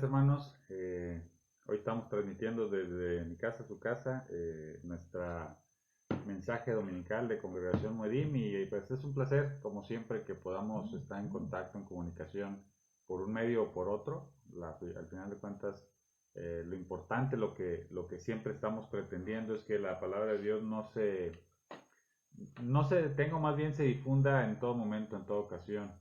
hermanos. Hoy estamos transmitiendo desde mi casa a su casa nuestra mensaje dominical de Congregación Muedim y pues es un placer, como siempre, que podamos estar en contacto, en comunicación por un medio o por otro. Al final de cuentas, lo importante, lo que siempre estamos pretendiendo es que la palabra de Dios no se detenga, más bien se difunda en todo momento, en toda ocasión.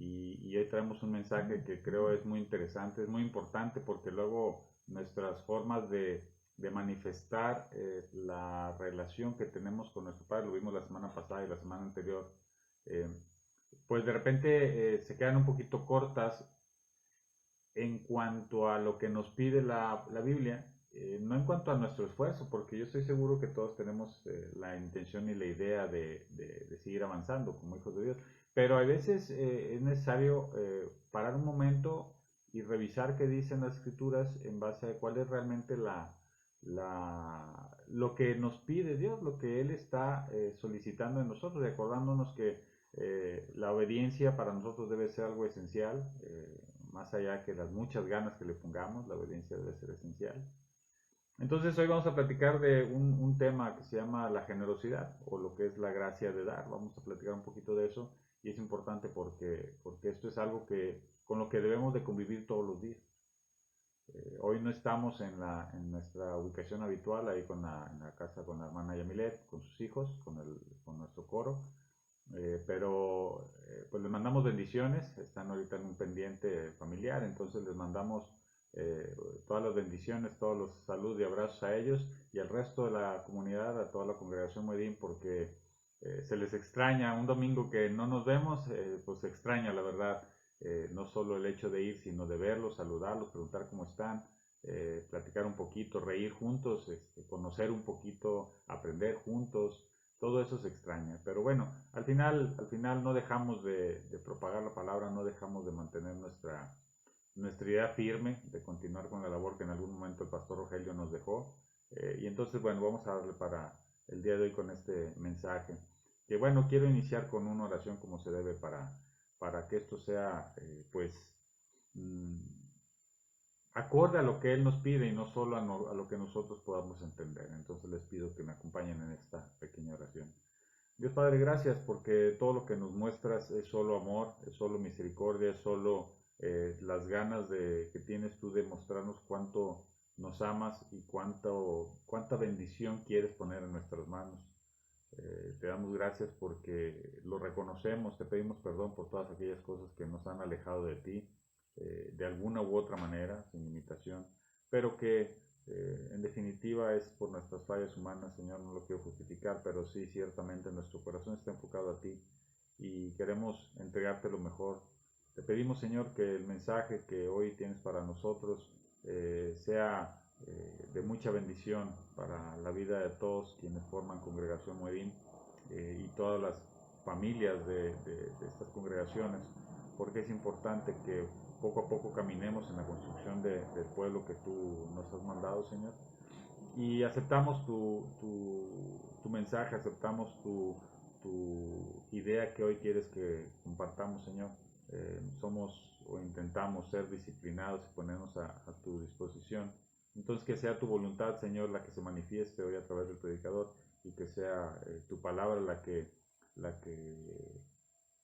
Y hoy traemos un mensaje que creo es muy interesante, es muy importante porque luego nuestras formas de manifestar la relación que tenemos con nuestro Padre, lo vimos la semana pasada y la semana anterior, eh, pues de repente se quedan un poquito cortas en cuanto a lo que nos pide la Biblia, no en cuanto a nuestro esfuerzo, porque yo estoy seguro que todos tenemos la intención y la idea de seguir avanzando como hijos de Dios, pero a veces es necesario parar un momento y revisar qué dicen las escrituras en base a cuál es realmente lo que nos pide Dios, lo que Él está solicitando en nosotros, recordándonos que la obediencia para nosotros debe ser algo esencial, más allá que las muchas ganas que le pongamos, la obediencia debe ser esencial. Entonces hoy vamos a platicar de un tema que se llama la generosidad o lo que es la gracia de dar. Vamos a platicar un poquito de eso y es importante porque esto es algo con lo que debemos de convivir todos los días. Hoy no estamos en nuestra ubicación habitual, ahí en la casa con la hermana Yamilet, con sus hijos, con nuestro coro, pero pues les mandamos bendiciones, están ahorita en un pendiente familiar, entonces les mandamos eh, todas las bendiciones, todos los saludos y abrazos a ellos y al resto de la comunidad, a toda la congregación Muedim, porque se les extraña un domingo que no nos vemos, pues se extraña la verdad, no solo el hecho de ir, sino de verlos, saludarlos, preguntar cómo están, platicar un poquito, reír juntos, conocer un poquito, aprender juntos, todo eso se extraña. Pero bueno, al final no dejamos de propagar la palabra, no dejamos de mantener nuestra idea firme, de continuar con la labor que en algún momento el pastor Rogelio nos dejó. Y entonces, bueno, vamos a darle para el día de hoy con este mensaje. Que bueno, quiero iniciar con una oración como se debe para que esto sea, pues, mm, acorde a lo que Él nos pide y no solo a lo que nosotros podamos entender. Entonces les pido que me acompañen en esta pequeña oración. Dios Padre, gracias porque todo lo que nos muestras es solo amor, es solo misericordia, es solo las ganas que tienes tú de mostrarnos cuánto nos amas y cuánta bendición quieres poner en nuestras manos. Te damos gracias porque lo reconocemos, te pedimos perdón por todas aquellas cosas que nos han alejado de ti, de alguna u otra manera, sin limitación, pero que en definitiva es por nuestras fallas humanas, Señor, no lo quiero justificar, pero sí, ciertamente nuestro corazón está enfocado a ti y queremos entregarte lo mejor. Te pedimos, Señor, que el mensaje que hoy tienes para nosotros sea de mucha bendición para la vida de todos quienes forman Congregación Muedim y todas las familias de estas congregaciones, porque es importante que poco a poco caminemos en la construcción del pueblo que tú nos has mandado, Señor. Y aceptamos tu mensaje, aceptamos tu idea que hoy quieres que compartamos, Señor. Somos o intentamos ser disciplinados y ponernos a tu disposición. Entonces que sea tu voluntad, Señor, la que se manifieste hoy a través del predicador y que sea tu palabra la que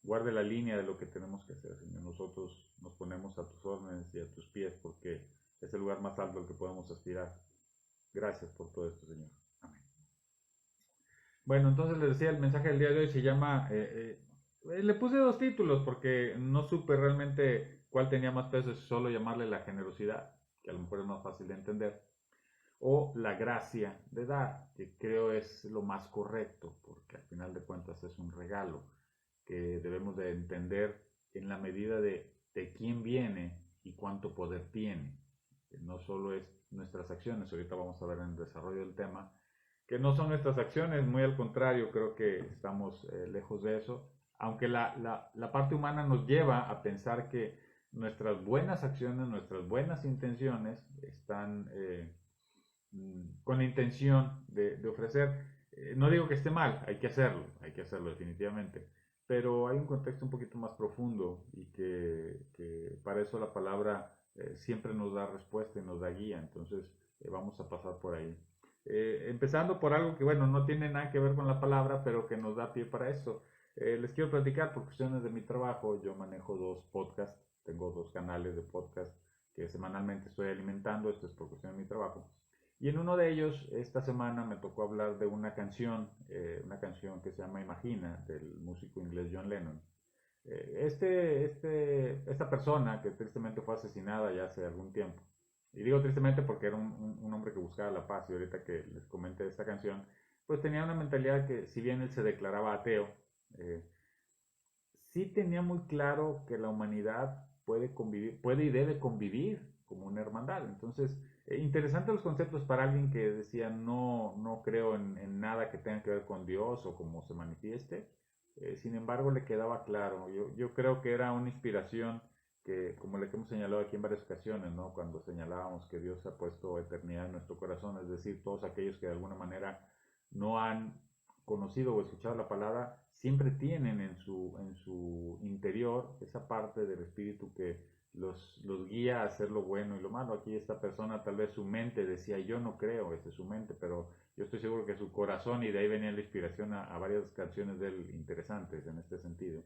guarde la línea de lo que tenemos que hacer, Señor. Nosotros nos ponemos a tus órdenes y a tus pies porque es el lugar más alto al que podemos aspirar. Gracias por todo esto, Señor. Amén. Bueno, entonces les decía, el mensaje del día de hoy se llama, le puse dos títulos porque no supe realmente cuál tenía más peso, si solo llamarle la generosidad, que a lo mejor es más fácil de entender, o la gracia de dar, que creo es lo más correcto, porque al final de cuentas es un regalo que debemos de entender en la medida de quién viene y cuánto poder tiene. Que no solo es nuestras acciones, ahorita vamos a ver en el desarrollo del tema, que no son nuestras acciones, muy al contrario, creo que estamos lejos de eso, aunque la parte humana nos lleva a pensar que nuestras buenas acciones, nuestras buenas intenciones están con la intención de ofrecer. No digo que esté mal, hay que hacerlo definitivamente, pero hay un contexto un poquito más profundo y que para eso la palabra siempre nos da respuesta y nos da guía. Entonces vamos a pasar por ahí. Empezando por algo que, bueno, no tiene nada que ver con la palabra, pero que nos da pie para eso. Les quiero platicar por cuestiones de mi trabajo. Yo manejo 2 podcasts, tengo 2 canales de podcast que semanalmente estoy alimentando. Esto es por cuestión de mi trabajo. Y en uno de ellos, esta semana me tocó hablar de una canción que se llama Imagina, del músico inglés John Lennon. Esta persona que tristemente fue asesinada ya hace algún tiempo, y digo tristemente porque era un hombre que buscaba la paz, y ahorita que les comenté esta canción, pues tenía una mentalidad que, si bien él se declaraba ateo, eh, sí tenía muy claro que la humanidad puede convivir, puede y debe convivir como una hermandad. Entonces, interesantes los conceptos para alguien que decía no creo en nada que tenga que ver con Dios o cómo se manifieste. Sin embargo, le quedaba claro. Yo creo que era una inspiración que, como la que hemos señalado aquí en varias ocasiones, ¿no? Cuando señalábamos que Dios ha puesto eternidad en nuestro corazón, es decir, todos aquellos que de alguna manera no han conocido o escuchado la palabra, siempre tienen en su interior esa parte del espíritu que los guía a hacer lo bueno y lo malo. Aquí esta persona, tal vez su mente decía, yo no creo, esa es su mente, pero yo estoy seguro que su corazón, y de ahí venía la inspiración a varias canciones de él interesantes en este sentido,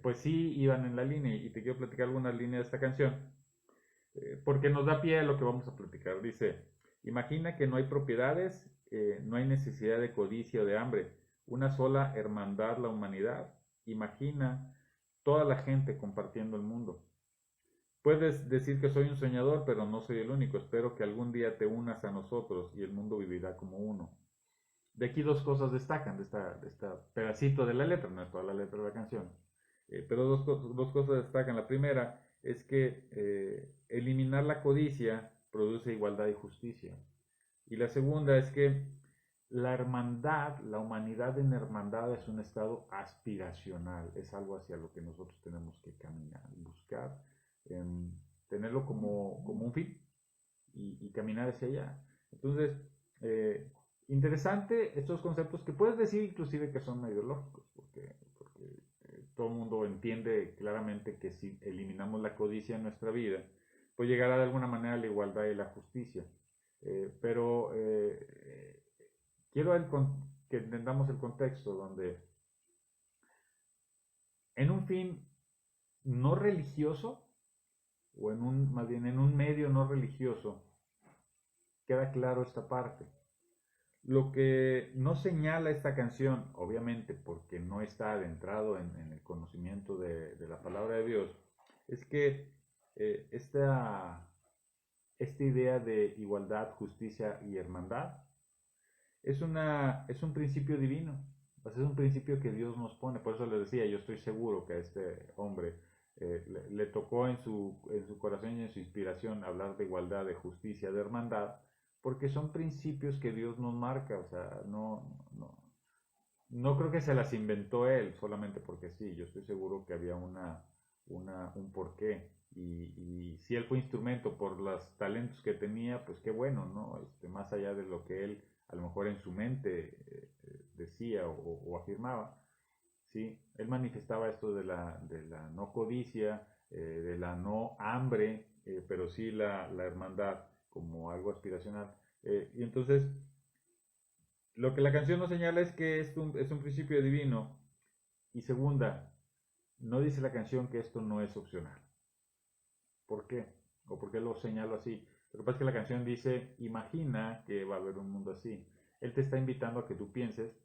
pues sí iban en la línea, y te quiero platicar algunas líneas de esta canción, porque nos da pie a lo que vamos a platicar. Dice: imagina que no hay propiedades, no hay necesidad de codicia o de hambre, una sola hermandad la humanidad. Imagina toda la gente compartiendo el mundo. Puedes decir que soy un soñador, pero no soy el único. Espero que algún día te unas a nosotros y el mundo vivirá como uno. De aquí 2 cosas destacan de esta pedacito de la letra, no es toda la letra de la canción, pero dos cosas destacan. La primera es que eliminar la codicia produce igualdad y justicia. Y la segunda es que la hermandad, la humanidad en hermandad, es un estado aspiracional, es algo hacia lo que nosotros tenemos que caminar, buscar, eh, tenerlo como un fin, y caminar hacia allá. Entonces, interesante estos conceptos que puedes decir inclusive que son medio lógicos, porque todo el mundo entiende claramente que si eliminamos la codicia en nuestra vida, pues llegará de alguna manera la igualdad y la justicia. Pero quiero que entendamos el contexto donde, en un fin no religioso, o más bien en un medio no religioso, queda claro esta parte. Lo que no señala esta canción, obviamente porque no está adentrado en el conocimiento de la palabra de Dios, es que esta idea de igualdad, justicia y hermandad es un principio divino. Pues es un principio que Dios nos pone. Por eso les decía, yo estoy seguro que a este hombre le tocó en su corazón y en su inspiración hablar de igualdad, de justicia, de hermandad, porque son principios que Dios nos marca. O sea, no creo que se las inventó él solamente porque sí. Yo estoy seguro que había un porqué. Y si él fue instrumento por los talentos que tenía, pues qué bueno, ¿no? Más allá de lo que él a lo mejor en su mente decía o afirmaba, ¿sí? Él manifestaba esto de la no codicia, de la no hambre, pero sí la hermandad como algo aspiracional. Y entonces, lo que la canción nos señala es que es un principio divino. Y segunda, no dice la canción que esto no es opcional. ¿Por qué? ¿O por qué lo señalo así? Lo que pasa es que la canción dice, imagina que va a haber un mundo así. Él te está invitando a que tú pienses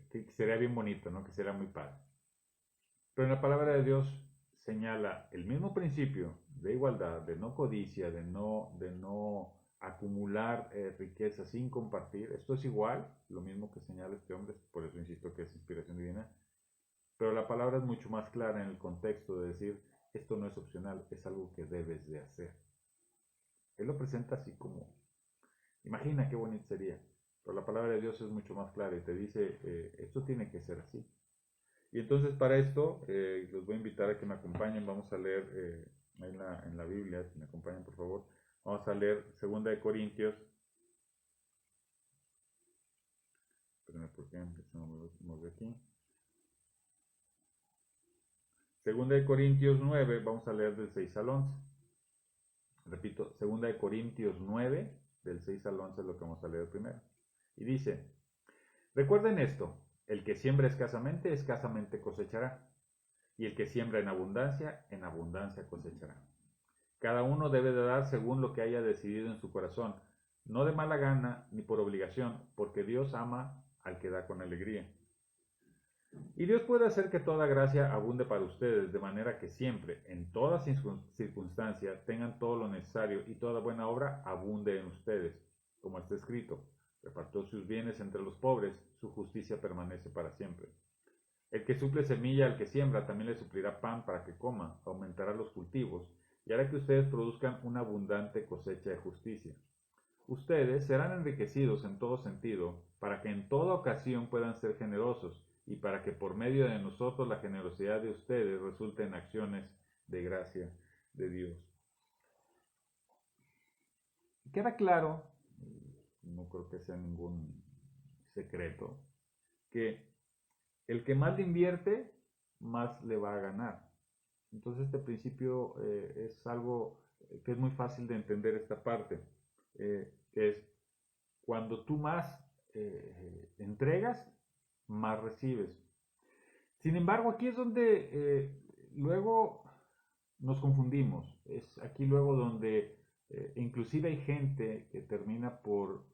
que sería bien bonito, ¿no? Que sería muy padre. Pero en la palabra de Dios señala el mismo principio de igualdad, de no codicia, de no acumular riqueza sin compartir. Esto es igual, lo mismo que señala este hombre, por eso insisto que es inspiración divina. Pero la palabra es mucho más clara en el contexto de decir, esto no es opcional, es algo que debes de hacer. Él lo presenta así como, imagina qué bonito sería. Pero la palabra de Dios es mucho más clara y te dice, esto tiene que ser así. Y entonces para esto los voy a invitar a que me acompañen. Vamos a leer en la Biblia, si me acompañan por favor, vamos a leer 2 Corintios. Espérenme porque se me movió aquí. Segunda de Corintios 9, vamos a leer del 6 al 11. Repito, segunda de Corintios 9, del 6 al 11 es lo que vamos a leer primero. Y dice, recuerden esto, el que siembra escasamente cosechará, y el que siembra en abundancia cosechará. Cada uno debe de dar según lo que haya decidido en su corazón, no de mala gana ni por obligación, porque Dios ama al que da con alegría. Y Dios puede hacer que toda gracia abunde para ustedes, de manera que siempre, en todas circunstancias, tengan todo lo necesario y toda buena obra abunde en ustedes, como está escrito. Repartió sus bienes entre los pobres, su justicia permanece para siempre. El que suple semilla al que siembra también le suplirá pan para que coma, aumentará los cultivos y hará que ustedes produzcan una abundante cosecha de justicia. Ustedes serán enriquecidos en todo sentido, para que en toda ocasión puedan ser generosos y para que por medio de nosotros la generosidad de ustedes resulte en acciones de gracia de Dios. Queda claro, no creo que sea ningún secreto, que el que más le invierte, más le va a ganar. Entonces este principio es algo que es muy fácil de entender esta parte, que es cuando tú más entregas, más recibes. Sin embargo, aquí es donde luego nos confundimos. Es aquí luego donde inclusive hay gente que termina por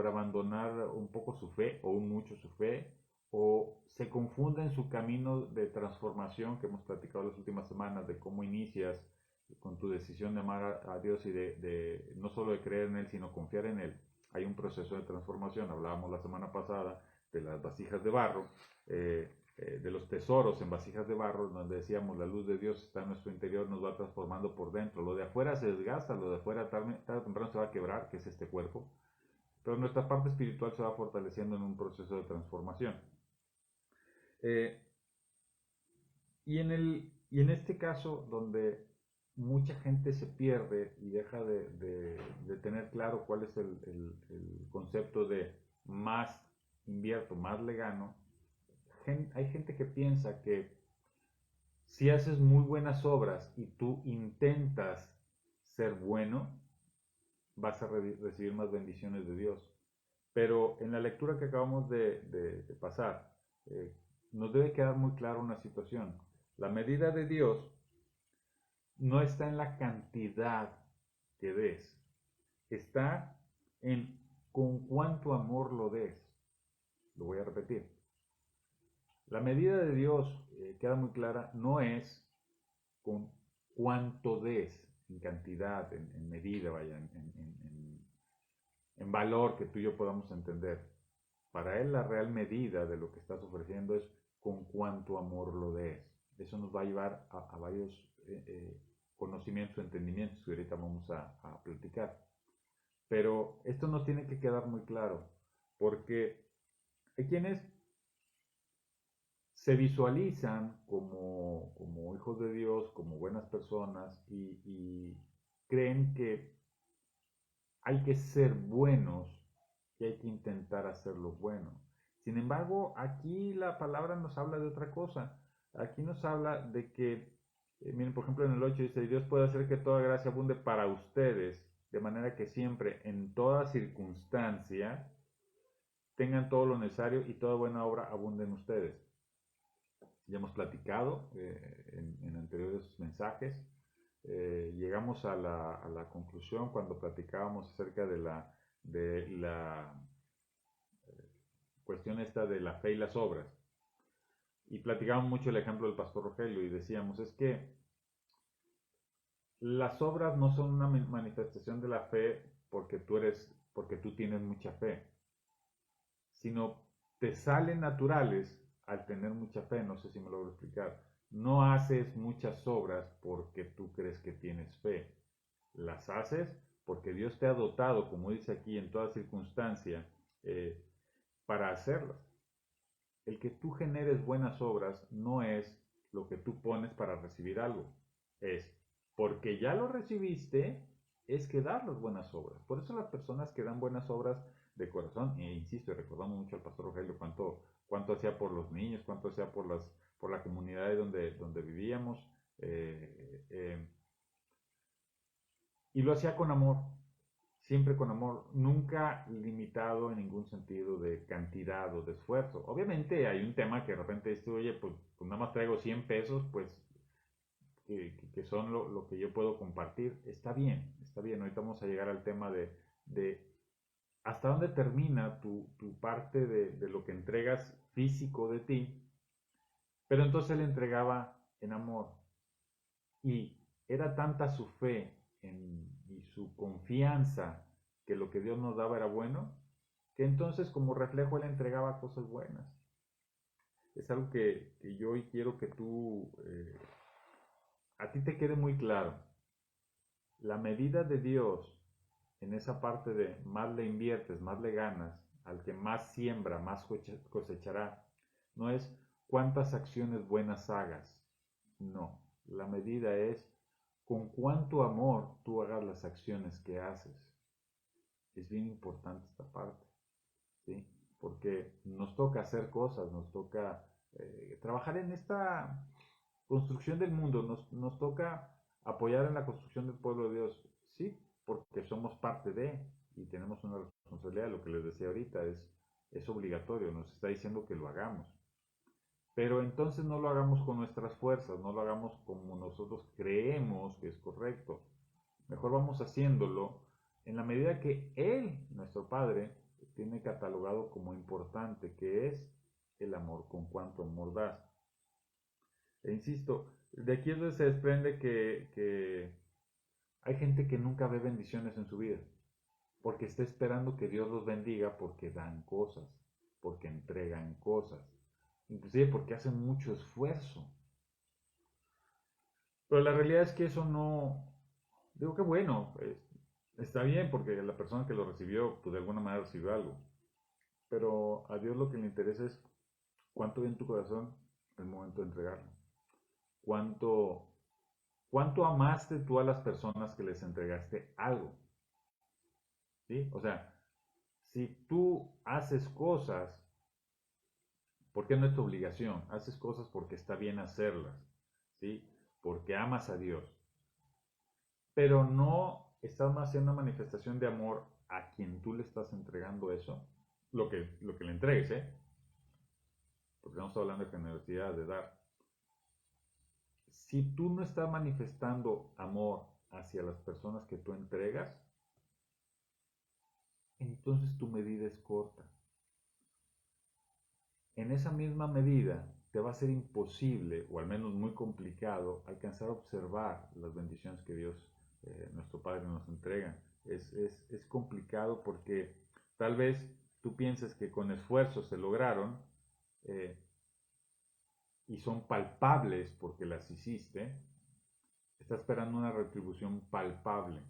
abandonar un poco su fe o un mucho su fe o se confunde en su camino de transformación que hemos platicado las últimas semanas de cómo inicias con tu decisión de amar a Dios y de no solo de creer en Él, sino confiar en Él. Hay un proceso de transformación. Hablábamos la semana pasada de las vasijas de barro, de los tesoros en vasijas de barro, donde decíamos la luz de Dios está en nuestro interior, nos va transformando por dentro. Lo de afuera se desgasta, lo de afuera tarde o temprano se va a quebrar, que es este cuerpo, pero nuestra parte espiritual se va fortaleciendo en un proceso de transformación. Eh, y en este caso, donde mucha gente se pierde y deja de tener claro cuál es el concepto de más invierto, más le gano, hay gente que piensa que si haces muy buenas obras y tú intentas ser bueno, vas a recibir más bendiciones de Dios. Pero en la lectura que acabamos de pasar, nos debe quedar muy clara una situación. La medida de Dios no está en la cantidad que des, está en con cuánto amor lo des. Lo voy a repetir. La medida de Dios, queda muy clara, no es con cuánto des, en cantidad, en medida, vaya, en valor que tú y yo podamos entender. Para Él la real medida de lo que estás ofreciendo es con cuánto amor lo des. Eso nos va a llevar a varios conocimientos, entendimientos que ahorita vamos a platicar. Pero esto nos tiene que quedar muy claro, porque hay quienes se visualizan como hijos de Dios, como buenas personas y creen que hay que ser buenos y hay que intentar hacerlo bueno. Sin embargo, aquí la palabra nos habla de otra cosa. Aquí nos habla de que, miren, por ejemplo en el 8 dice, Dios puede hacer que toda gracia abunde para ustedes, de manera que siempre, en toda circunstancia, tengan todo lo necesario y toda buena obra abunde en ustedes. Ya hemos platicado en anteriores mensajes. Llegamos a la conclusión cuando platicábamos acerca de la cuestión esta de la fe y las obras. Y platicábamos mucho el ejemplo del pastor Rogelio y decíamos, es que las obras no son una manifestación de la fe porque tú tienes mucha fe, sino te salen naturales al tener mucha fe, no sé si me logro explicar. No haces muchas obras porque tú crees que tienes fe. Las haces porque Dios te ha dotado, como dice aquí, en toda circunstancia, para hacerlas. El que tú generes buenas obras no es lo que tú pones para recibir algo. Es porque ya lo recibiste, es que dar las buenas obras. Por eso las personas que dan buenas obras de corazón, e insisto, y recordamos mucho al pastor Rogelio cuánto hacía por los niños, cuánto hacía por por la comunidad donde vivíamos. eh, eh, y lo hacía con amor, siempre con amor, nunca limitado en ningún sentido de cantidad o de esfuerzo. Obviamente hay un tema que de repente dice, oye, pues nada más traigo 100 pesos, pues que son lo que yo puedo compartir. Está bien, está bien. Ahorita vamos a llegar al tema de hasta dónde termina tu parte de lo que entregas físico de ti. Pero entonces él entregaba en amor. Y era tanta su fe y su confianza que lo que Dios nos daba era bueno, que entonces como reflejo él entregaba cosas buenas. Es algo que yo hoy quiero que tú, a ti te quede muy claro. La medida de Dios en esa parte de más le inviertes, más le ganas, al que más siembra, más cosechará, no es cuántas acciones buenas hagas, no. La medida es con cuánto amor tú hagas las acciones que haces. Es bien importante esta parte, ¿sí? Porque nos toca hacer cosas, nos toca trabajar en esta construcción del mundo, nos toca apoyar en la construcción del pueblo de Dios, sí, porque somos parte de y tenemos una responsabilidad, lo que les decía ahorita, es obligatorio, nos está diciendo que lo hagamos. Pero entonces no lo hagamos con nuestras fuerzas, no lo hagamos como nosotros creemos que es correcto. Mejor vamos haciéndolo en la medida que Él, nuestro Padre, tiene catalogado como importante, que es el amor, con cuánto amor das. E insisto, de aquí es donde se desprende que hay gente que nunca ve bendiciones en su vida, porque está esperando que Dios los bendiga porque dan cosas, porque entregan cosas, inclusive porque hacen mucho esfuerzo. Pero la realidad es que eso no, digo que bueno, está bien porque la persona que lo recibió, pues de alguna manera recibió algo, pero a Dios lo que le interesa es cuánto hay en tu corazón el momento de entregarlo, cuánto, cuánto amaste tú a las personas que les entregaste algo, ¿sí? O sea, si tú haces cosas, porque no es tu obligación, haces cosas porque está bien hacerlas, ¿sí? Porque amas a Dios, pero no estás haciendo una manifestación de amor a quien tú le estás entregando eso, lo que le entregues, ¿eh? Porque no estoy hablando de generosidad, de dar. Si tú no estás manifestando amor hacia las personas que tú entregas, entonces tu medida es corta. En esa misma medida te va a ser imposible, o al menos muy complicado, alcanzar a observar las bendiciones que Dios, nuestro Padre, nos entrega. Es complicado porque tal vez tú pienses que con esfuerzo se lograron eh, y son palpables porque las hiciste, está esperando una retribución palpable,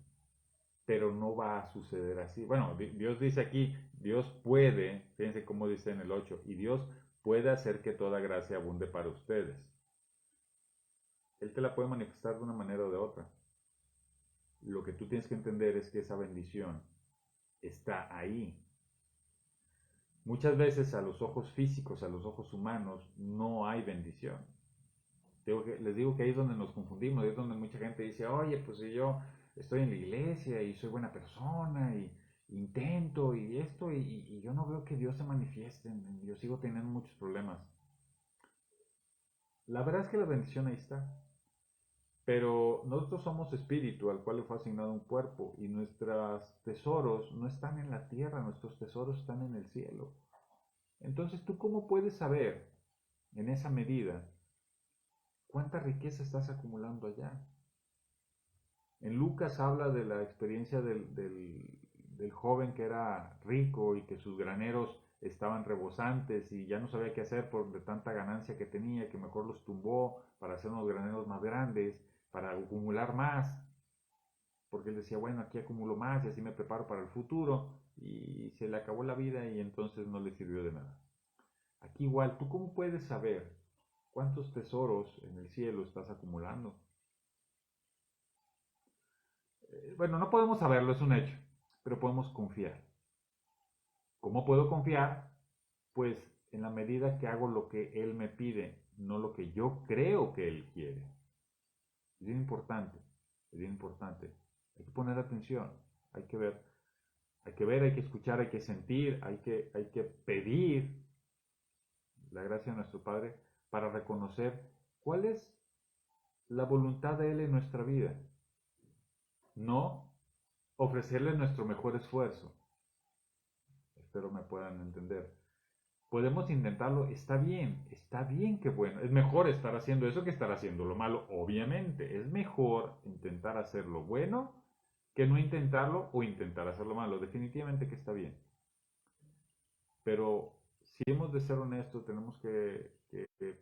pero no va a suceder así. Bueno, Dios dice aquí, Dios puede, fíjense cómo dice en el 8, y Dios puede hacer que toda gracia abunde para ustedes. Él te la puede manifestar de una manera o de otra. Lo que tú tienes que entender es que esa bendición está ahí. Muchas veces a los ojos físicos, a los ojos humanos, no hay bendición. Les digo que ahí es donde nos confundimos, ahí es donde mucha gente dice, oye, pues si yo estoy en la iglesia y soy buena persona y intento y esto y yo no veo que Dios se manifieste, yo sigo teniendo muchos problemas. La verdad es que la bendición ahí está, pero nosotros somos espíritu al cual le fue asignado un cuerpo y nuestros tesoros no están en la tierra, nuestros tesoros están en el cielo. Entonces, ¿tú cómo puedes saber en esa medida cuánta riqueza estás acumulando allá? En Lucas habla de la experiencia del joven que era rico y que sus graneros estaban rebosantes y ya no sabía qué hacer por de tanta ganancia que tenía, que mejor los tumbó para hacer unos graneros más grandes, para acumular más, porque él decía, bueno, aquí acumulo más y así me preparo para el futuro, y se le acabó la vida y entonces no le sirvió de nada. Aquí igual, ¿tú cómo puedes saber cuántos tesoros en el cielo estás acumulando? Bueno, no podemos saberlo, es un hecho, pero podemos confiar. ¿Cómo puedo confiar? Pues en la medida que hago lo que Él me pide, no lo que yo creo que Él quiere. Es bien importante, es bien importante. Hay que poner atención, hay que ver, hay que escuchar, hay que sentir, hay que pedir la gracia de nuestro Padre para reconocer cuál es la voluntad de Él en nuestra vida. No ofrecerle nuestro mejor esfuerzo. Espero me puedan entender. Podemos intentarlo, está bien que bueno. Es mejor estar haciendo eso que estar haciendo lo malo, obviamente. Es mejor intentar hacer lo bueno que no intentarlo o intentar hacer lo malo. Definitivamente que está bien. Pero si hemos de ser honestos, tenemos que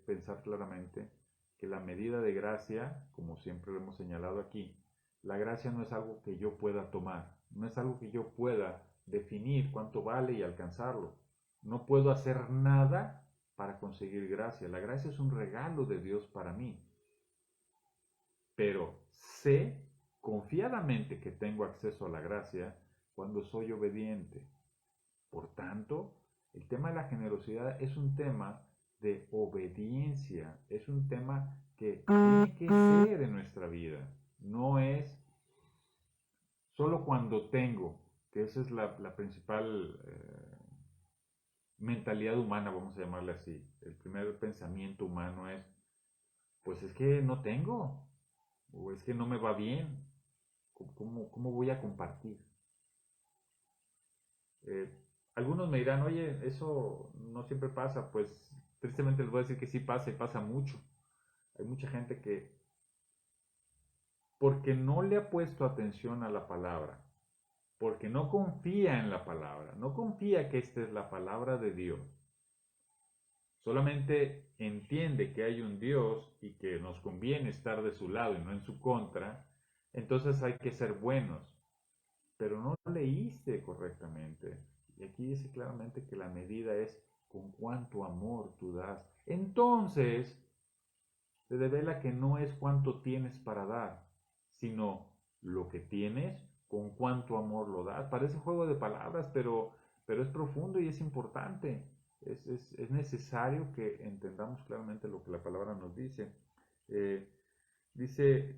pensar claramente que la medida de gracia, como siempre lo hemos señalado aquí, la gracia no es algo que yo pueda tomar, no es algo que yo pueda definir cuánto vale y alcanzarlo. No puedo hacer nada para conseguir gracia. La gracia es un regalo de Dios para mí. Pero sé confiadamente que tengo acceso a la gracia cuando soy obediente. Por tanto, el tema de la generosidad es un tema de obediencia, es un tema que tiene que ser en nuestra vida. No es solo cuando tengo, que esa es la principal mentalidad humana, vamos a llamarle así. El primer pensamiento humano es, pues es que no tengo, o es que no me va bien. ¿Cómo voy a compartir? Eh, Algunos me dirán, oye, eso no siempre pasa. Pues tristemente les voy a decir que sí pasa y pasa mucho. Hay mucha gente que, porque no le ha puesto atención a la palabra, porque no confía en la palabra, no confía que esta es la palabra de Dios, solamente entiende que hay un Dios y que nos conviene estar de su lado y no en su contra, entonces hay que ser buenos, pero no leíste correctamente. Y aquí dice claramente que la medida es con cuánto amor tú das. Entonces, se devela que no es cuánto tienes para dar, sino lo que tienes, con cuánto amor lo das. Parece juego de palabras, pero es profundo y es importante. Es necesario que entendamos claramente lo que la palabra nos dice. Eh, Dice,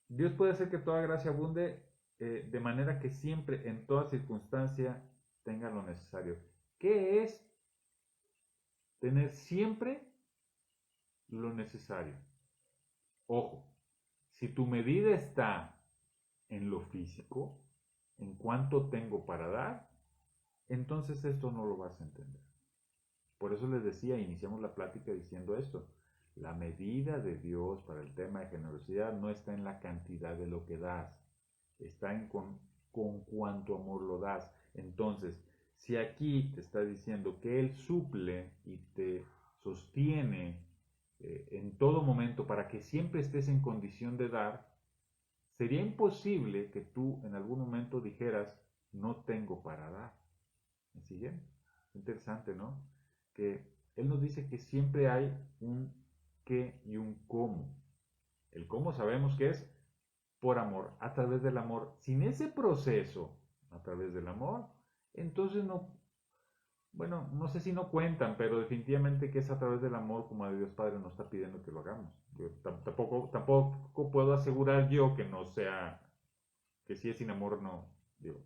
Dios puede hacer que toda gracia abunde de manera que siempre, en toda circunstancia, tenga lo necesario. ¿Qué es tener siempre lo necesario? Ojo, si tu medida está en lo físico, en cuánto tengo para dar, entonces esto no lo vas a entender. Por eso les decía, iniciamos la plática diciendo esto. La medida de Dios para el tema de generosidad no está en la cantidad de lo que das, está en con cuánto amor lo das. Entonces, si aquí te está diciendo que Él suple y te sostiene en todo momento para que siempre estés en condición de dar, sería imposible que tú en algún momento dijeras, no tengo para dar. ¿Me siguen? Interesante, ¿no? Que Él nos dice que siempre hay un qué y un cómo. El cómo sabemos que es por amor, a través del amor. Sin ese proceso, a través del amor, entonces no, bueno, no sé si no cuentan, pero definitivamente que es a través del amor como a Dios Padre nos está pidiendo que lo hagamos. Yo tampoco puedo asegurar yo que no sea, que si es sin amor no, digo,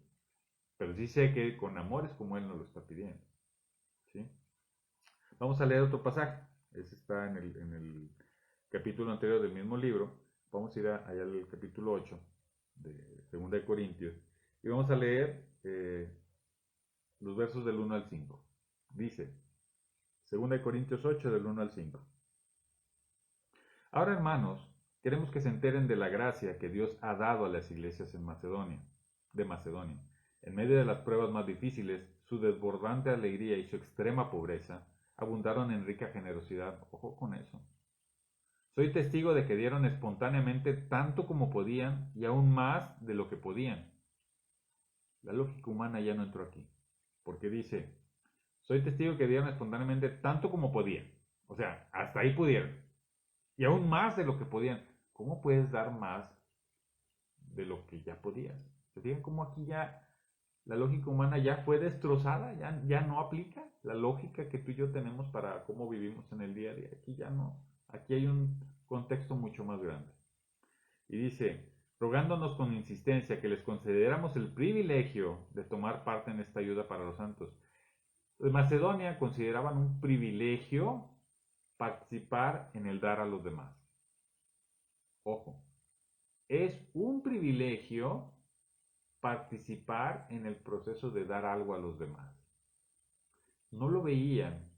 pero sí sé que con amor es como Él nos lo está pidiendo. ¿Sí? Vamos a leer otro pasaje. Ese está en el capítulo anterior del mismo libro. Vamos a ir allá al capítulo 8 de 2 de Corintios. Y vamos a leer los versos del 1 al 5. Dice, 2 de Corintios 8 del 1 al 5. Ahora, hermanos, queremos que se enteren de la gracia que Dios ha dado a las iglesias en Macedonia. En medio de las pruebas más difíciles, su desbordante alegría y su extrema pobreza abundaron en rica generosidad. Ojo con eso. Soy testigo de que dieron espontáneamente tanto como podían y aún más de lo que podían. La lógica humana ya no entró aquí, porque dice, soy testigo que dieron espontáneamente tanto como podían. O sea, hasta ahí pudieron. Y aún más de lo que podían. ¿Cómo puedes dar más de lo que ya podías? ¿Se fijan cómo aquí ya La lógica humana ya fue destrozada, ya no aplica la lógica que tú y yo tenemos para cómo vivimos en el día a día. Aquí ya no, aquí hay un contexto mucho más grande. Y dice, rogándonos con insistencia que les concediéramos el privilegio de tomar parte en esta ayuda para los santos. Los de Macedonia consideraban un privilegio participar en el dar a los demás. Ojo, es un privilegio participar en el proceso de dar algo a los demás. No lo veían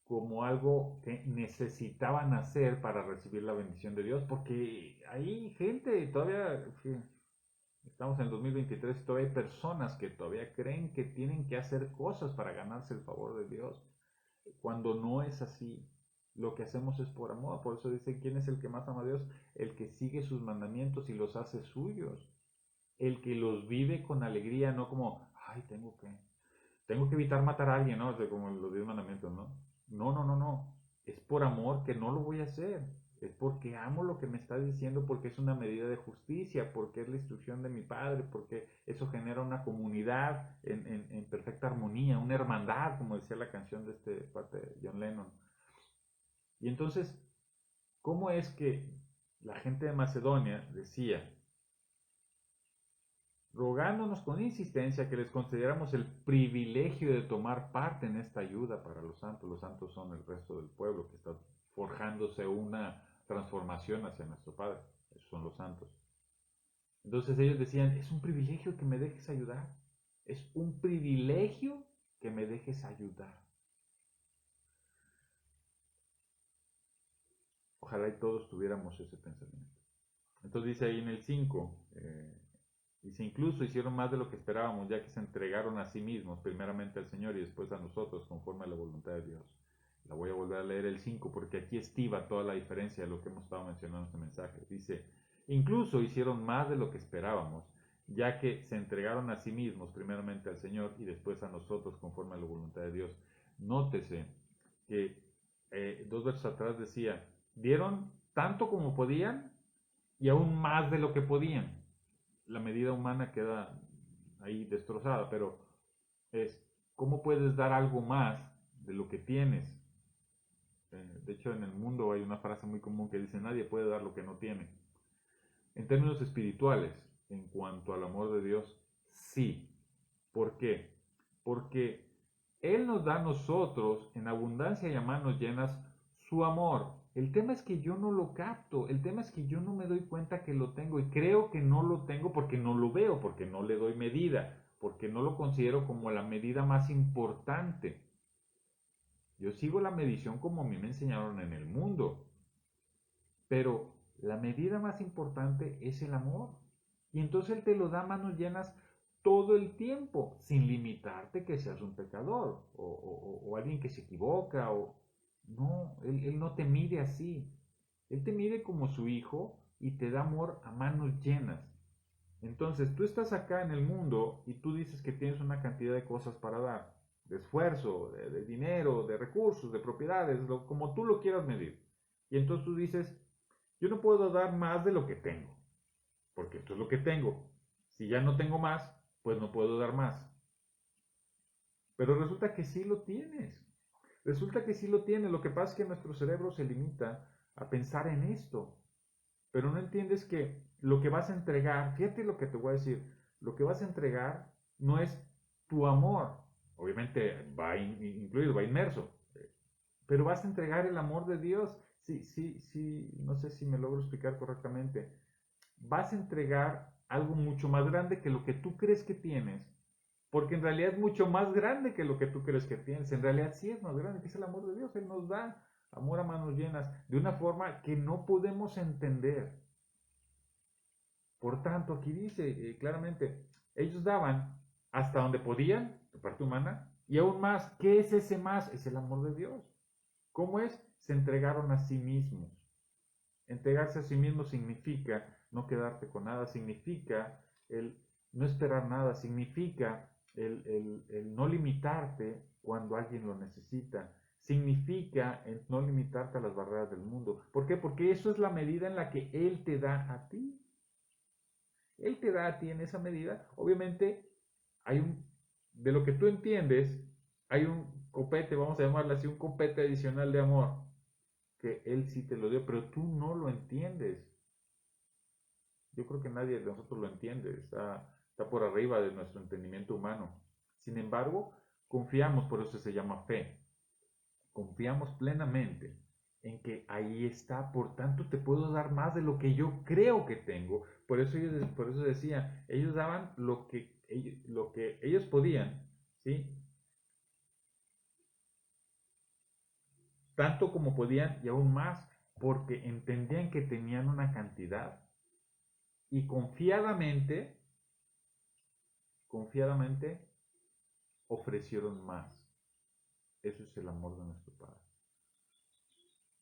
como algo que necesitaban hacer para recibir la bendición de Dios, porque hay gente todavía, estamos en el 2023 y todavía hay personas que todavía creen que tienen que hacer cosas para ganarse el favor de Dios, cuando no es así. Lo que hacemos es por amor. Por eso dice, ¿quién es el que más ama a Dios? El que sigue sus mandamientos y los hace suyos. El que los vive con alegría, no como, ay, tengo que evitar matar a alguien, ¿no? O sea, como los 10 mandamientos, ¿no? No, no, no, no. Es por amor que no lo voy a hacer. Es porque amo lo que me está diciendo, porque es una medida de justicia, porque es la instrucción de mi padre, porque eso genera una comunidad en perfecta armonía, una hermandad, como decía la canción de este parte John Lennon. Y entonces, ¿cómo es que la gente de Macedonia decía, rogándonos con insistencia que les concediéramos el privilegio de tomar parte en esta ayuda para los santos? Los santos son el resto del pueblo que está forjándose una transformación hacia nuestro Padre. Esos son los santos. Entonces ellos decían, es un privilegio que me dejes ayudar. Es un privilegio que me dejes ayudar. Ojalá y todos tuviéramos ese pensamiento. Entonces dice ahí en el 5, dice, incluso hicieron más de lo que esperábamos, ya que se entregaron a sí mismos, primeramente al Señor y después a nosotros, conforme a la voluntad de Dios. La voy a volver a leer el 5, porque aquí estiva toda la diferencia de lo que hemos estado mencionando en este mensaje. Dice, incluso hicieron más de lo que esperábamos, ya que se entregaron a sí mismos, primeramente al Señor y después a nosotros, conforme a la voluntad de Dios. Nótese que 2 versos atrás decía, dieron tanto como podían y aún más de lo que podían. La medida humana queda ahí destrozada, pero es cómo puedes dar algo más de lo que tienes. De hecho, en el mundo hay una frase muy común que dice, nadie puede dar lo que no tiene. En términos espirituales, en cuanto al amor de Dios, sí. ¿Por qué? Porque Él nos da a nosotros en abundancia y a manos llenas su amor. El tema es que yo no lo capto, el tema es que yo no me doy cuenta que lo tengo y creo que no lo tengo porque no lo veo, porque no le doy medida, porque no lo considero como la medida más importante. Yo sigo la medición como a mí me enseñaron en el mundo, pero la medida más importante es el amor. Y entonces Él te lo da a manos llenas todo el tiempo, sin limitarte que seas un pecador o alguien que se equivoca. No, él no te mide así. Él te mide como su hijo y te da amor a manos llenas. Entonces tú estás acá en el mundo y tú dices que tienes una cantidad de cosas para dar, de esfuerzo, de dinero, de recursos, de propiedades, como tú lo quieras medir. Y entonces tú dices, yo no puedo dar más de lo que tengo, porque esto es lo que tengo. Si ya no tengo más, pues no puedo dar más. Pero resulta que sí lo tienes. Resulta que sí lo tienes. Lo que pasa es que nuestro cerebro se limita a pensar en esto. Pero no entiendes que lo que vas a entregar, fíjate lo que te voy a decir, lo que vas a entregar no es tu amor. Obviamente va incluido, va inmerso. Pero vas a entregar el amor de Dios. Sí, sí, sí, no sé si me logro explicar correctamente. Vas a entregar algo mucho más grande que lo que tú crees que tienes, porque en realidad es mucho más grande que lo que tú crees que tienes. En realidad sí es más grande, que es el amor de Dios. Él nos da amor a manos llenas de una forma que no podemos entender. Por tanto, aquí dice claramente, ellos daban hasta donde podían, de parte humana, y aún más. ¿Qué es ese más? Es el amor de Dios. ¿Cómo es? Se entregaron a sí mismos. Entregarse a sí mismo significa no quedarte con nada, significa el no esperar nada, significa el no limitarte cuando alguien lo necesita, significa el no limitarte a las barreras del mundo. ¿Por qué? Porque eso es la medida en la que Él te da a ti. Él te da a ti en esa medida. Obviamente, de lo que tú entiendes, hay un copete, vamos a llamarle así, un copete adicional de amor, que Él sí te lo dio, pero tú no lo entiendes. Yo creo que nadie de nosotros lo entiende, está por arriba de nuestro entendimiento humano. Sin embargo, confiamos, por eso se llama fe. Confiamos plenamente en que ahí está, por tanto te puedo dar más de lo que yo creo que tengo. Por eso decía, ellos daban lo que ellos podían, ¿sí? Tanto como podían y aún más, porque entendían que tenían una cantidad y confiadamente ofrecieron más. Eso es el amor de nuestro Padre.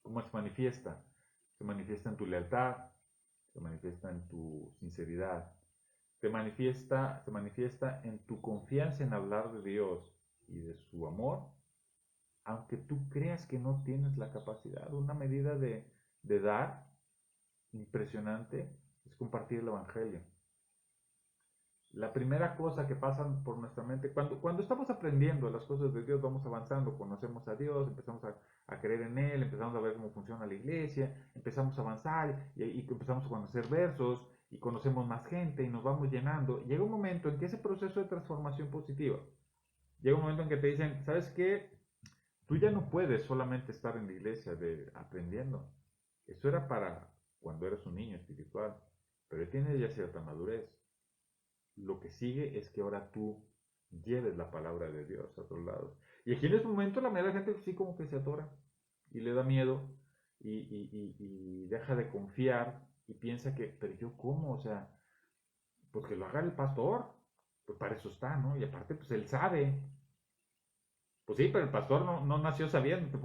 ¿Cómo se manifiesta? Se manifiesta en tu lealtad, se manifiesta en tu sinceridad, se manifiesta en tu confianza en hablar de Dios y de su amor, aunque tú creas que no tienes la capacidad. Una medida de dar impresionante es compartir el Evangelio. La primera cosa que pasa por nuestra mente, cuando estamos aprendiendo las cosas de Dios, vamos avanzando, conocemos a Dios, empezamos a creer en Él, empezamos a ver cómo funciona la iglesia, empezamos a avanzar y empezamos a conocer versos y conocemos más gente y nos vamos llenando. Llega un momento en que ese proceso de transformación positiva, llega un momento en que te dicen, ¿sabes qué? Tú ya no puedes solamente estar en la iglesia aprendiendo. Eso era para cuando eras un niño espiritual, pero tienes ya cierta madurez. Lo que sigue es que ahora tú lleves la palabra de Dios a otros lados. Y aquí en este momento la mayoría de la gente sí como que se atora y le da miedo y deja de confiar y piensa que, pero yo cómo, o sea, pues que lo haga el pastor, pues para eso está, ¿no? Y aparte, pues él sabe. Pues sí, pero el pastor no nació sabiendo,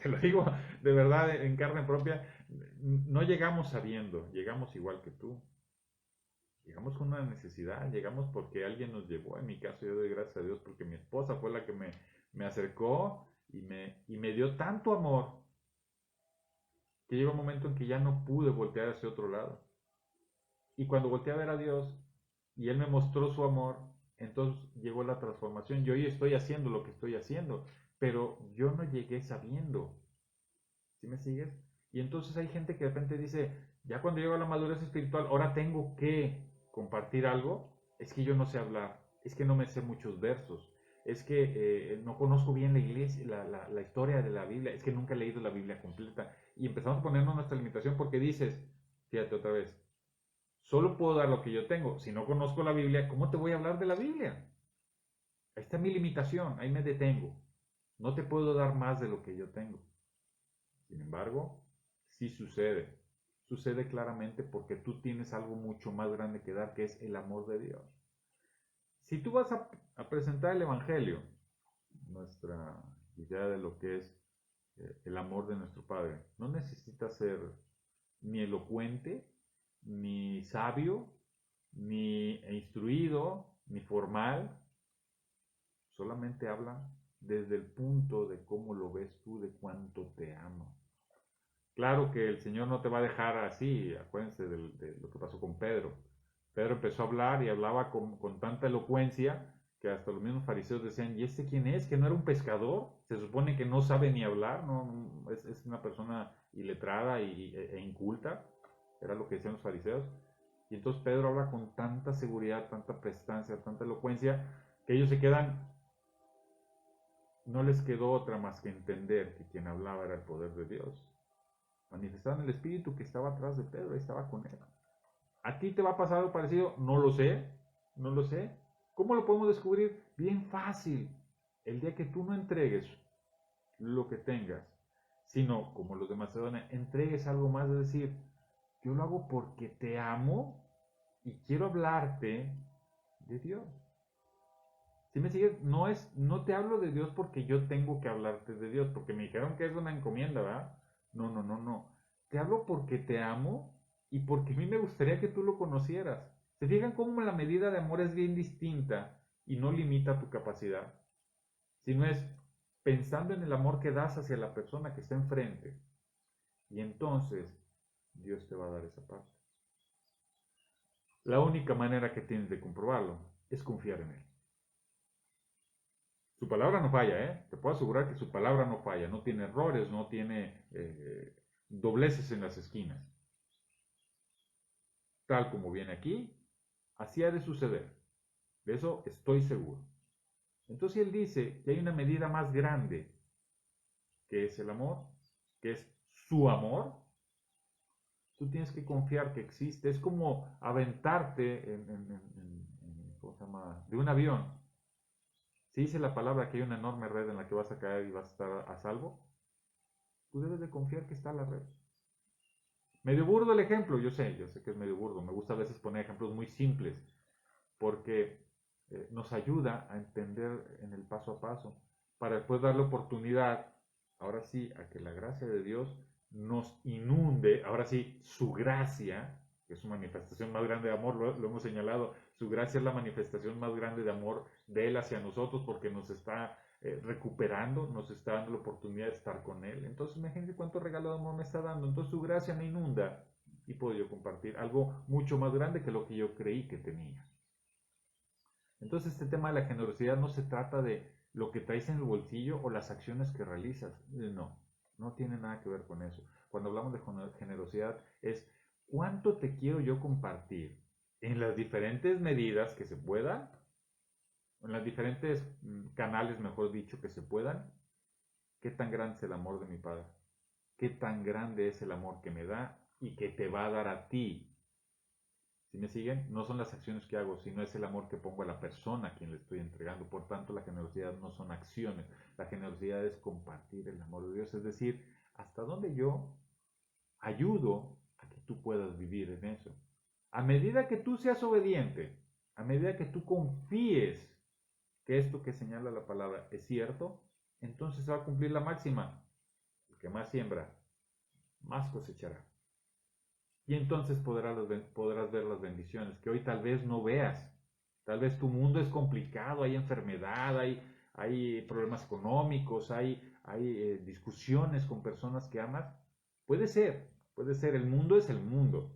te lo digo de verdad en carne propia, no llegamos sabiendo, llegamos igual que tú. Llegamos con una necesidad, llegamos porque alguien nos llevó. En mi caso, yo doy gracias a Dios porque mi esposa fue la que me acercó y me dio tanto amor que llegó un momento en que ya no pude voltear hacia otro lado. Y cuando volteé a ver a Dios y Él me mostró su amor, entonces llegó la transformación. Yo hoy estoy haciendo lo que estoy haciendo, pero yo no llegué sabiendo. ¿Sí me sigues? Y entonces hay gente que de repente dice, ya cuando llego a la madurez espiritual, ahora tengo que compartir algo. Es que yo no sé hablar, es que no me sé muchos versos, es que no conozco bien la iglesia, la historia de la Biblia, es que nunca he leído la Biblia completa. Y empezamos a ponernos nuestra limitación porque dices, fíjate otra vez, solo puedo dar lo que yo tengo. Si no conozco la Biblia, ¿cómo te voy a hablar de la Biblia? Ahí está mi limitación, ahí me detengo. No te puedo dar más de lo que yo tengo. Sin embargo, sí sucede. Sucede claramente porque tú tienes algo mucho más grande que dar, que es el amor de Dios. Si tú vas a presentar el Evangelio, nuestra idea de lo que es el amor de nuestro Padre, no necesitas ser ni elocuente, ni sabio, ni instruido, ni formal. Solamente habla desde el punto de cómo lo ves tú, de cuánto te amo. Claro que el Señor no te va a dejar así, acuérdense de lo que pasó con Pedro. Pedro empezó a hablar y hablaba con tanta elocuencia que hasta los mismos fariseos decían, ¿y este quién es? ¿Que no era un pescador? Se supone que no sabe ni hablar, no, es una persona iletrada e inculta, era lo que decían los fariseos. Y entonces Pedro habla con tanta seguridad, tanta prestancia, tanta elocuencia, que ellos se quedan, no les quedó otra más que entender que quien hablaba era el poder de Dios. Manifestaron el espíritu que estaba atrás de Pedro, ahí estaba con él. ¿A ti te va a pasar algo parecido? No lo sé, no lo sé. ¿Cómo lo podemos descubrir? Bien fácil. El día que tú no entregues lo que tengas, sino, como los de Macedonia, entregues algo más, de decir, yo lo hago porque te amo y quiero hablarte de Dios. Si me sigues, no te hablo de Dios porque yo tengo que hablarte de Dios, porque me dijeron que es una encomienda, ¿verdad? No, no, no, no. Te hablo porque te amo y porque a mí me gustaría que tú lo conocieras. ¿Se fijan cómo la medida de amor es bien distinta y no limita tu capacidad? Sino es pensando en el amor que das hacia la persona que está enfrente. Y entonces Dios te va a dar esa parte. La única manera que tienes de comprobarlo es confiar en Él. Su palabra no falla, ¿eh? Te puedo asegurar que su palabra no falla, no tiene errores, no tiene dobleces en las esquinas. Tal como viene aquí, así ha de suceder. De eso estoy seguro. Entonces Él dice que hay una medida más grande, que es el amor, que es su amor. Tú tienes que confiar que existe. Es como aventarte ¿cómo se llama? De un avión. Si dice la palabra que hay una enorme red en la que vas a caer y vas a estar a salvo, tú debes de confiar que está la red. Medio burdo el ejemplo, yo sé que es medio burdo. Me gusta a veces poner ejemplos muy simples porque nos ayuda a entender en el paso a paso para después darle oportunidad, ahora sí, a que la gracia de Dios nos inunde, ahora sí, su gracia, que es su manifestación más grande de amor, lo hemos señalado, su gracia es la manifestación más grande de amor de Él hacia nosotros porque nos está recuperando, nos está dando la oportunidad de estar con Él. Entonces imagínense cuánto regalo de amor me está dando. Entonces su gracia me inunda y puedo yo compartir algo mucho más grande que lo que yo creí que tenía. Entonces este tema de la generosidad no se trata de lo que traes en el bolsillo o las acciones que realizas. No, no tiene nada que ver con eso. Cuando hablamos de generosidad es cuánto te quiero yo compartir en las diferentes medidas que se puedan, en las diferentes canales, mejor dicho, que se puedan. ¿Qué tan grande es el amor de mi Padre? ¿Qué tan grande es el amor que me da y que te va a dar a ti? Si me siguen, no son las acciones que hago, sino es el amor que pongo a la persona a quien le estoy entregando. Por tanto, la generosidad no son acciones. La generosidad es compartir el amor de Dios. Es decir, hasta dónde yo ayudo a que tú puedas vivir en eso. A medida que tú seas obediente, a medida que tú confíes que esto que señala la palabra es cierto, entonces se va a cumplir la máxima. El que más siembra, más cosechará. Y entonces podrás ver las bendiciones que hoy tal vez no veas. Tal vez tu mundo es complicado, hay enfermedad, hay problemas económicos, hay discusiones con personas que amas. Puede ser, el mundo es el mundo.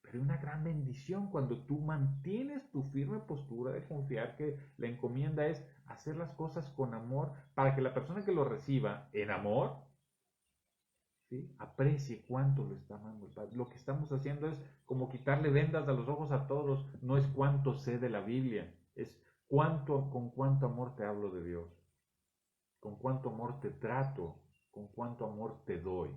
Pero hay una gran bendición cuando tú mantienes tu firme postura de confiar que la encomienda es hacer las cosas con amor para que la persona que lo reciba en amor, ¿sí?, aprecie cuánto lo está amando el Padre. Lo que estamos haciendo es como quitarle vendas a los ojos a todos. No es cuánto sé de la Biblia, es con cuánto amor te hablo de Dios, con cuánto amor te trato, con cuánto amor te doy.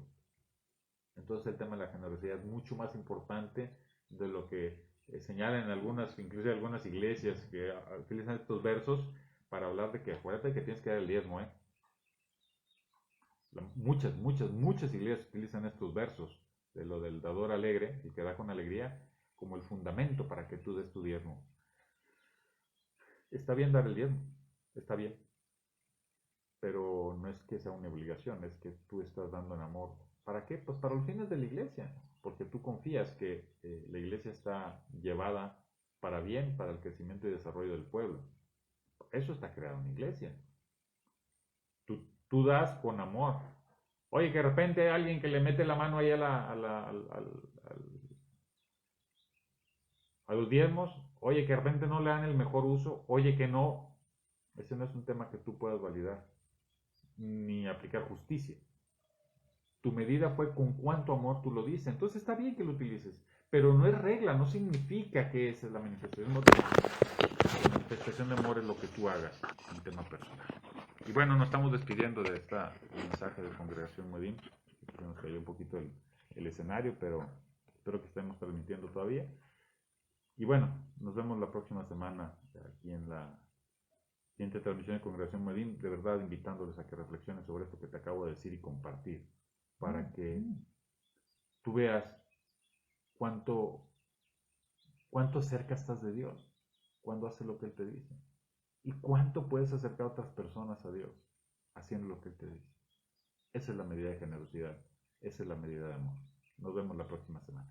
Entonces el tema de la generosidad es mucho más importante de lo que señalan inclusive algunas iglesias que utilizan estos versos para hablar de que acuérdate que tienes que dar el diezmo, ¿eh? Muchas iglesias utilizan estos versos de lo del dador alegre, el que da con alegría, como el fundamento para que tú des tu diezmo. Está bien dar el diezmo, está bien, pero no es que sea una obligación, es que tú estás dando en amor. ¿Para qué? Pues para los fines de la iglesia, porque tú confías que la iglesia está llevada para bien, para el crecimiento y desarrollo del pueblo. Eso está creado en la iglesia. Tú das con amor. Oye, que de repente hay alguien que le mete la mano ahí a los diezmos. Oye, que de repente no le dan el mejor uso. Oye, que no. Ese no es un tema que tú puedas validar ni aplicar justicia. Tu medida fue con cuánto amor tú lo dices. Entonces está bien que lo utilices, pero no es regla, no significa que esa es la manifestación. La manifestación de amor es lo que tú hagas en tema personal. Y bueno, nos estamos despidiendo de este mensaje de Congregación Moedín. Se nos cayó un poquito el escenario, pero espero que estemos transmitiendo todavía. Y bueno, nos vemos la próxima semana aquí en la siguiente transmisión de Congregación Moedín. De verdad, invitándoles a que reflexionen sobre esto que te acabo de decir y compartir, para que tú veas cuánto cerca estás de Dios cuando haces lo que Él te dice. Y cuánto puedes acercar a otras personas a Dios haciendo lo que Él te dice. Esa es la medida de generosidad. Esa es la medida de amor. Nos vemos la próxima semana.